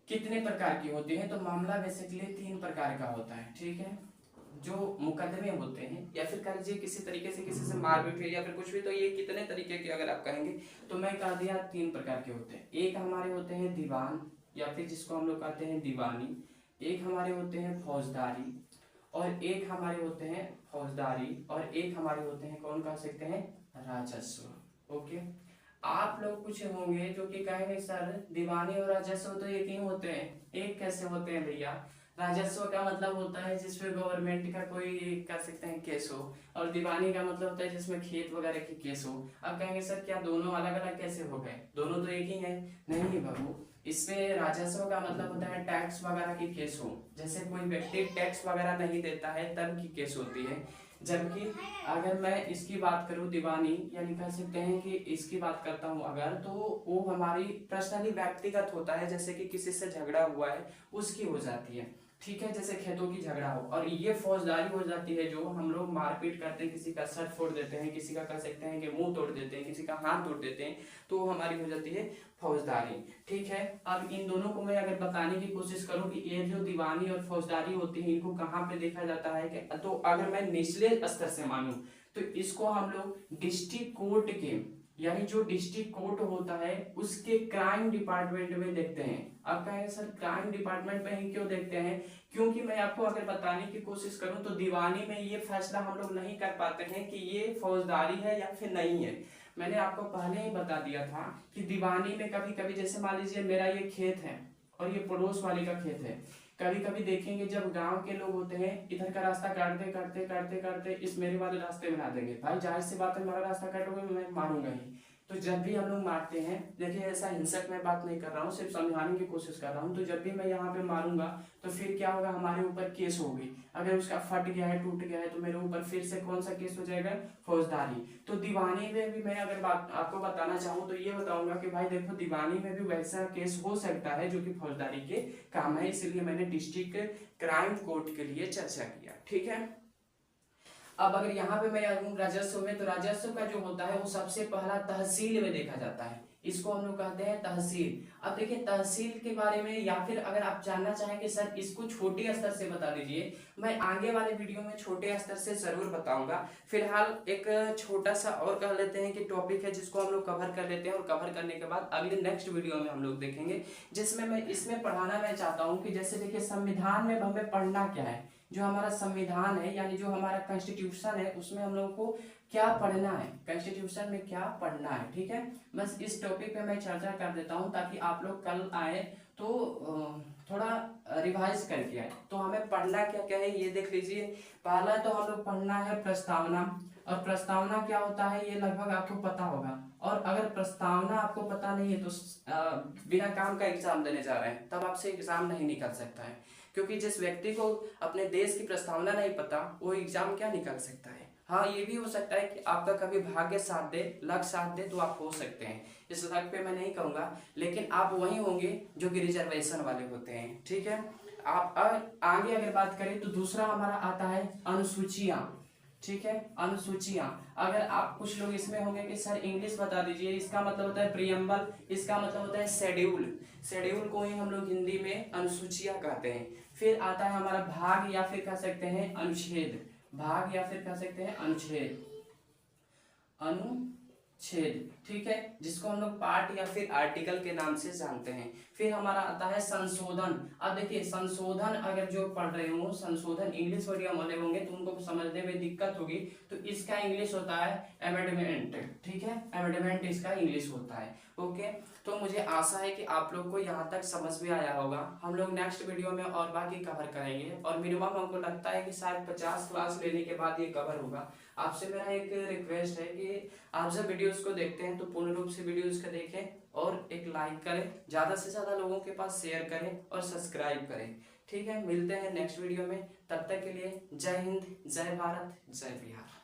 कितने प्रकार की होती है। तो मामला बेसिकली 3 प्रकार का होता है, ठीक है। जो मुकदमे होते हैं या फिर कह लीजिए किसी तरीके से किसी से मारपीट हुई या फिर कुछ भी, तो ये कितने तरीके के अगर आप कहेंगे तो मैं कह दिया 3 प्रकार के होते हैं। एक हमारे होते हैं दीवान या फिर जिसको हम लोग कहते हैं दीवानी, एक हमारे होते हैं फौजदारी, और एक हमारे होते हैं फौजदारी, और एक हमारे होते हैं कौन कह सकते हैं राजस्व। ओके, आप लोग कुछ होंगे जो कि कहेंगे सर दीवानी और राजस्व तो एक ही होते हैं, एक कैसे होते हैं भैया। राजस्व का मतलब होता है जिसमें गवर्नमेंट का कोई कह सकते हैं केस हो, और दीवानी का मतलब होता है जिसमें खेत वगैरह की केस हो। अब कहेंगे सर क्या दोनों अलग अलग कैसे हो गए, दोनों तो एक ही है। नहीं बाबू, इसमें राजस्व का मतलब होता है टैक्स वगैरह की केस हो, जैसे कोई व्यक्ति टैक्स वगैरह नहीं देता है तब की केस होती है। जबकि अगर मैं इसकी बात करूं दीवानी, यानी कह सकते हैं कि इसकी बात करता हूं अगर, तो वो हमारी पर्सनली व्यक्तिगत होता है, जैसे कि किसी से झगड़ा हुआ है उसकी हो जाती है, ठीक है, जैसे खेतों की झगड़ा हो। और ये फौजदारी हो जाती है, जो हम लोग मारपीट करते हैं, किसी का सर फोड़ देते हैं, किसी का कह सकते हैं कि मुंह तोड़ देते हैं, किसी का हाथ तोड़ देते हैं, तो वो हमारी हो जाती है फौजदारी, ठीक है। अब इन दोनों को मैं अगर बताने की कोशिश करूं कि ये जो दीवानी और फौजदारी होती है इनको कहाँ पे देखा जाता है कि, तो अगर मैं निचले स्तर से मानूं तो इसको हम लोग डिस्ट्रिक्ट कोर्ट के, यानी जो डिस्ट्रिक्ट कोर्ट होता है उसके क्राइम डिपार्टमेंट में देखते हैं। अब कहेंगे सर क्राइम डिपार्टमेंट में ही क्यों देखते हैं, क्योंकि मैं आपको अगर बताने की कोशिश करूं तो दीवानी में ये फैसला हम लोग नहीं कर पाते हैं कि ये फौजदारी है या फिर नहीं है। मैंने आपको पहले ही बता दिया था कि दीवानी में कभी कभी, जैसे मान लीजिए मेरा ये खेत है और ये पड़ोस वाले का खेत है, कभी कभी देखेंगे जब गांव के लोग होते हैं इधर का रास्ता काटते काटते काटते काटते इस मेरे वाले रास्ते में ला देंगे। भाई जाहिर सी बात है, हमारा रास्ता काटोगे मैं मारूंगा ही। तो जब भी हम लोग मारते हैं, देखिए ऐसा हिंसक मैं बात नहीं कर रहा हूँ, सिर्फ समझाने की कोशिश कर रहा हूँ, तो जब भी मैं यहाँ पे मारूंगा तो फिर क्या होगा, हमारे ऊपर केस होगी। अगर उसका फट गया है, टूट गया है, तो मेरे ऊपर फिर से कौन सा केस हो जाएगा, फौजदारी। तो दीवानी में भी मैं अगर बात आपको बताना चाहूँ तो ये बताऊंगा कि भाई देखो दीवानी में भी वैसा केस हो सकता है जो कि फौजदारी के काम है, इसलिए मैंने डिस्ट्रिक्ट क्राइम कोर्ट के लिए चर्चा किया, ठीक है। अब अगर यहाँ पे मैं आऊँ राजस्व में, तो राजस्व का जो होता है वो सबसे पहला तहसील में देखा जाता है, इसको हम लोग कहते हैं तहसील। अब देखिए तहसील के बारे में, या फिर अगर आप जानना चाहें कि सर इसको छोटे स्तर से बता दीजिए, मैं आगे वाले वीडियो में छोटे स्तर से जरूर बताऊंगा। फिलहाल एक छोटा सा और कह लेते हैं कि टॉपिक है जिसको हम लोग कवर कर लेते हैं, और कवर करने के बाद अगले नेक्स्ट वीडियो में हम लोग देखेंगे, जिसमें मैं इसमें पढ़ाना मैं चाहता हूँ कि जैसे देखिए संविधान में हमें पढ़ना क्या है, जो हमारा संविधान है यानी जो हमारा कॉन्स्टिट्यूशन है उसमें हम लोग को क्या पढ़ना है, कॉन्स्टिट्यूशन में क्या पढ़ना है, ठीक है। बस इस टॉपिक पे मैं चर्चा कर देता हूँ ताकि आप लोग कल आए तो थोड़ा रिवाइज करके आए। तो हमें पढ़ना क्या क्या है ये देख लीजिए। पहला तो हम लोग पढ़ना है प्रस्तावना, और प्रस्तावना क्या होता है ये लगभग आपको पता होगा। और अगर प्रस्तावना आपको पता नहीं है तो बिना काम का एग्जाम देने जा रहे हैं, तब आपसे एग्जाम नहीं निकल सकता है, क्योंकि जिस व्यक्ति को अपने देश की प्रस्तावना नहीं पता वो एग्जाम क्या निकाल सकता है। हाँ, ये भी हो सकता है कि आपका कभी भाग्य साथ दे, लक साथ दे, तो आप हो सकते हैं। इस लक पे मैं नहीं कहूँगा, लेकिन आप वही होंगे जो कि रिजर्वेशन वाले होते हैं। ठीक है, आप आगे अगर बात करें तो दूसरा हमारा आता है अनुसूचियाँ। ठीक है, अनुसूचियाँ। अगर आप कुछ लोग इसमें होंगे कि सर इंग्लिश बता दीजिए, इसका मतलब होता है प्रियम्बल, इसका मतलब होता है शेड्यूल। शेड्यूल को ही हम लोग हिंदी में अनुसूचियाँ कहते हैं। फिर आता है हमारा भाग या फिर कह सकते हैं अनुच्छेद। भाग या फिर कह सकते हैं अनुच्छेद, अनुच्छेद। ठीक है, जिसको हम लोग पार्ट या फिर आर्टिकल के नाम से जानते हैं। फिर हमारा आता है संशोधन। अब देखिए, संशोधन अगर जो पढ़ रहे हो, संशोधन इंग्लिश मीडियम वाले होंगे तो उनको समझने में दिक्कत होगी, तो इसका इंग्लिश होता है अमेंडमेंट। ठीक है, अमेंडमेंट इसका इंग्लिश होता है। ओके, तो मुझे आशा है कि आप लोग को यहाँ तक समझ में आया होगा। हम लोग नेक्स्ट वीडियो में और बाकी कवर करेंगे, और मिनिमम हमको लगता है कि शायद 50 क्लास लेने के बाद ये कवर होगा। आपसे मेरा एक रिक्वेस्ट है कि आप जब वीडियोस को देखते हैं तो पूर्ण रूप से वीडियोस को देखें, और एक लाइक करें, ज़्यादा से ज़्यादा लोगों के पास शेयर करें, और सब्सक्राइब करें। ठीक है, मिलते हैं नेक्स्ट वीडियो में। तब तक के लिए जय हिंद, जय भारत, जय बिहार।